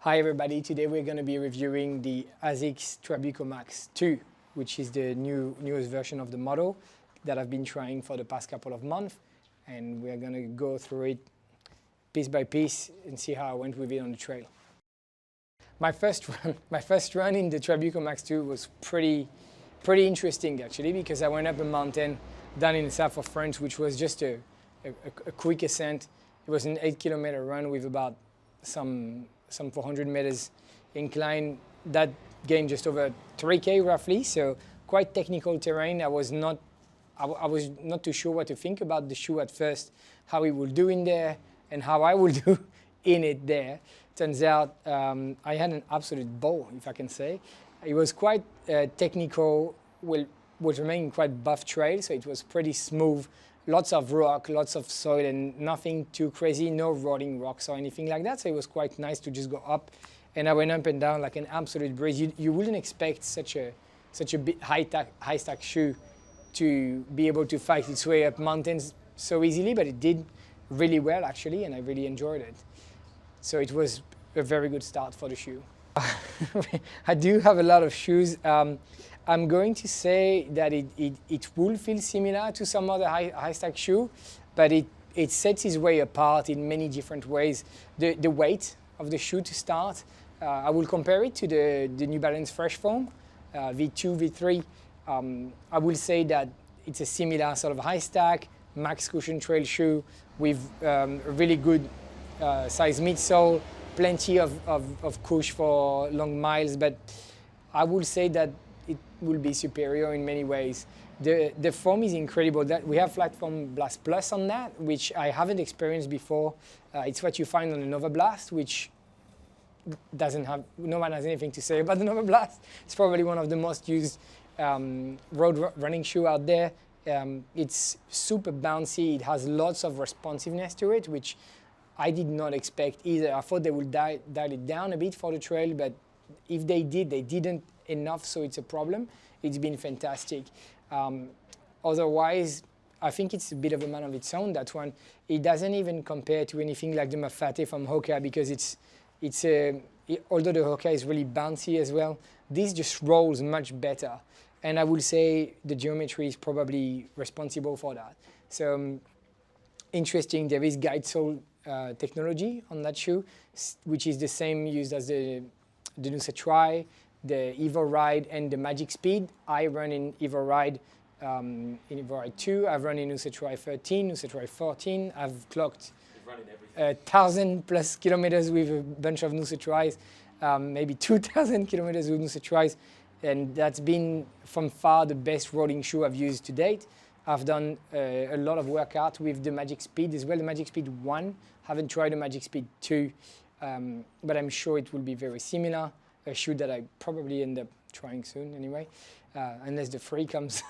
Hi everybody, today we're going to be reviewing the ASICS Trabuco Max 2, which is the newest version of the model that I've been trying for the past couple of months, and we're going to go through it piece by piece and see how I went with it on the trail. My first run in the Trabuco Max 2 was pretty interesting actually, because I went up a mountain down in the south of France, which was just a quick ascent. It was an 8-kilometer run with about some 400 meters incline. That gained just over 3K roughly, so quite technical terrain. I was not too sure what to think about the shoe at first, how it would do in there and how I would do in it there. Turns out I had an absolute ball, if I can say. It was quite technical, was remaining quite buff trail, so it was pretty smooth. Lots of rock, lots of soil, and nothing too crazy, no rolling rocks or anything like that. So it was quite nice to just go up, and I went up and down like an absolute breeze. You wouldn't expect such a big high stack shoe to be able to fight its way up mountains so easily, but it did really well actually, and I really enjoyed it. So it was a very good start for the shoe. I do have a lot of shoes. I'm going to say that it will feel similar to some other high stack shoe, but it sets its way apart in many different ways. The weight of the shoe to start, I will compare it to the New Balance Fresh Foam V2, V3. I will say that it's a similar sort of high stack, max cushion trail shoe with a really good size midsole, plenty of cush for long miles, but I will say that it will be superior in many ways. The foam is incredible. That we have Flat Foam Blast Plus on that, which I haven't experienced before. It's what you find on the Nova Blast, which doesn't have, no one has anything to say about the Nova Blast. It's probably one of the most used road running shoe out there. It's super bouncy. It has lots of responsiveness to it, which I did not expect either. I thought they would dial it down a bit for the trail, but if they did, they didn't enough, so it's a problem. It's been fantastic. Otherwise, I think it's a bit of a man of its own, that one. It doesn't even compare to anything like the Mafate from Hoka, because although the Hoka is really bouncy as well, this just rolls much better. And I will say the geometry is probably responsible for that. So interesting, there is guide sole technology on that shoe, which is the same used as the Noosa Tri, the Evo Ride, and the Magic Speed. I run in Evo Ride, in Evo Ride 2. I've run in Noosa Tri 13, Noosa Tri 14. I've clocked 1,000+ kilometers with a bunch of Noosa Tris, maybe 2,000 kilometers with Noosa Tris, and that's been from far the best rolling shoe I've used to date. I've done a lot of workout with the Magic Speed as well. The Magic Speed 1, haven't tried the Magic Speed 2, but I'm sure it will be very similar. A shoe that I probably end up trying soon anyway, unless the 3 comes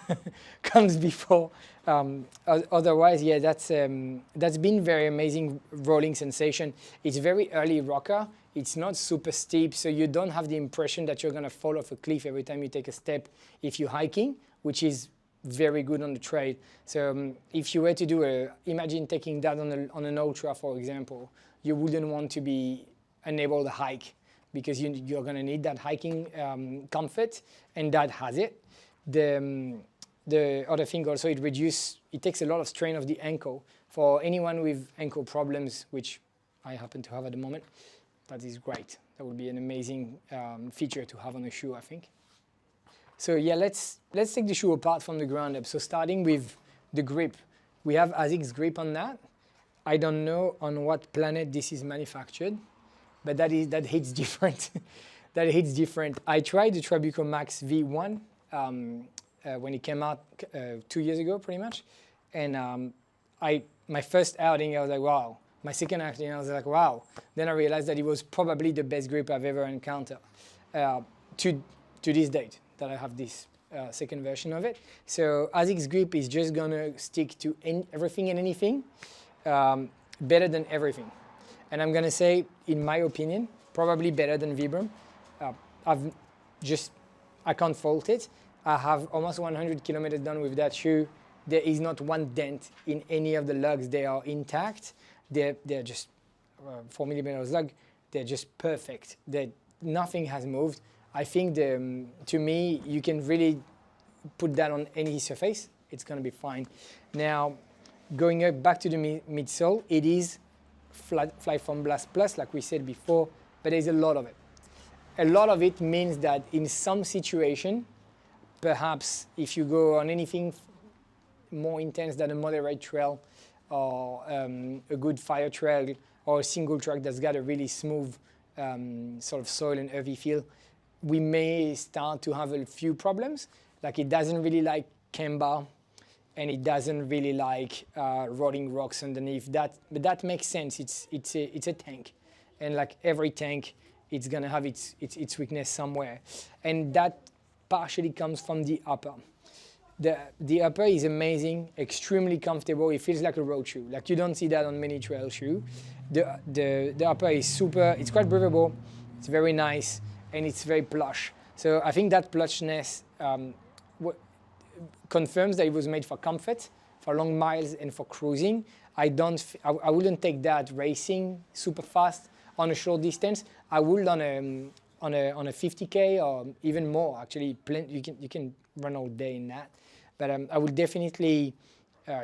before. Otherwise, yeah, that's been very amazing rolling sensation. It's very early rocker. It's not super steep, so you don't have the impression that you're going to fall off a cliff every time you take a step if you're hiking, which is very good on the trail. So if you were to do imagine taking that on an ultra, for example, you wouldn't want to be unable to hike, because you're going to need that hiking comfort, and that has it. The other thing also, it takes a lot of strain off the ankle. For anyone with ankle problems, which I happen to have at the moment, that is great. That would be an amazing feature to have on a shoe, I think. So yeah, let's take the shoe apart from the ground up. So starting with the grip, we have ASICS grip on that. I don't know on what planet this is manufactured, but that hits different. That hits different. I tried the Trabuco Max V1 when it came out 2 years ago, pretty much, and my first outing, I was like, wow. My second outing, I was like, wow. Then I realized that it was probably the best grip I've ever encountered to this date that I have this second version of it. So ASICS grip is just gonna stick to everything and anything, better than everything. And I'm going to say, in my opinion, probably better than Vibram. I can't fault it. I have almost 100 kilometers done with that shoe. There is not one dent in any of the lugs. They are intact. They're just 4 millimeters lug. they're just perfect. Nothing has moved. I think to me, you can really put that on any surface. It's going to be fine. Now, going back to the midsole, it is Flyfoam Blast Plus, like we said before, but there's a lot of it. A lot of it means that in some situation, perhaps if you go on anything more intense than a moderate trail or a good fire trail or a single track that's got a really smooth sort of soil and earthy feel, we may start to have a few problems. Like it doesn't really like camber, and it doesn't really like rotting rocks underneath. But that makes sense. It's a tank, and like every tank, it's gonna have its weakness somewhere, and that partially comes from the upper. The upper is amazing, extremely comfortable. It feels like a road shoe. Like you don't see that on many trail shoe. The upper is super. It's quite breathable. It's very nice, and it's very plush. So I think that plushness confirms that it was made for comfort, for long miles, and for cruising. I wouldn't take that racing super fast on a short distance. I would on a 50K or even more. Actually, you can run all day in that. But I would definitely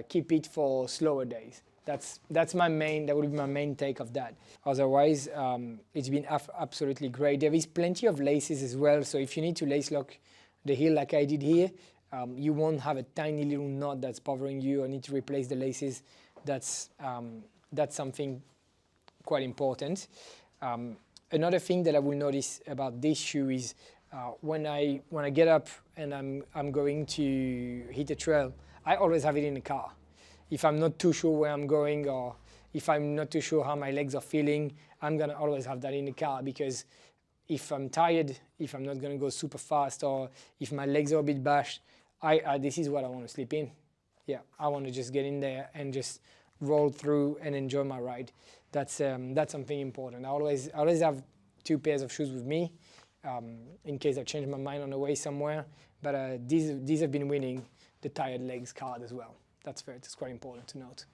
keep it for slower days. That's my main. That would be my main take of that. Otherwise, it's been absolutely great. There is plenty of laces as well. So if you need to lace lock the heel like I did here, you won't have a tiny little knot that's bothering you or need to replace the laces. That's something quite important. Another thing that I will notice about this shoe is when I get up and I'm going to hit a trail, I always have it in the car. If I'm not too sure where I'm going or if I'm not too sure how my legs are feeling, I'm gonna always have that in the car, because if I'm tired, if I'm not gonna go super fast, or if my legs are a bit bashed, this is what I want to sleep in. Yeah, I want to just get in there and just roll through and enjoy my ride. That's something important. I always have 2 pairs of shoes with me in case I change my mind on the way somewhere. But these have been winning the tired legs card as well. That's quite important to note.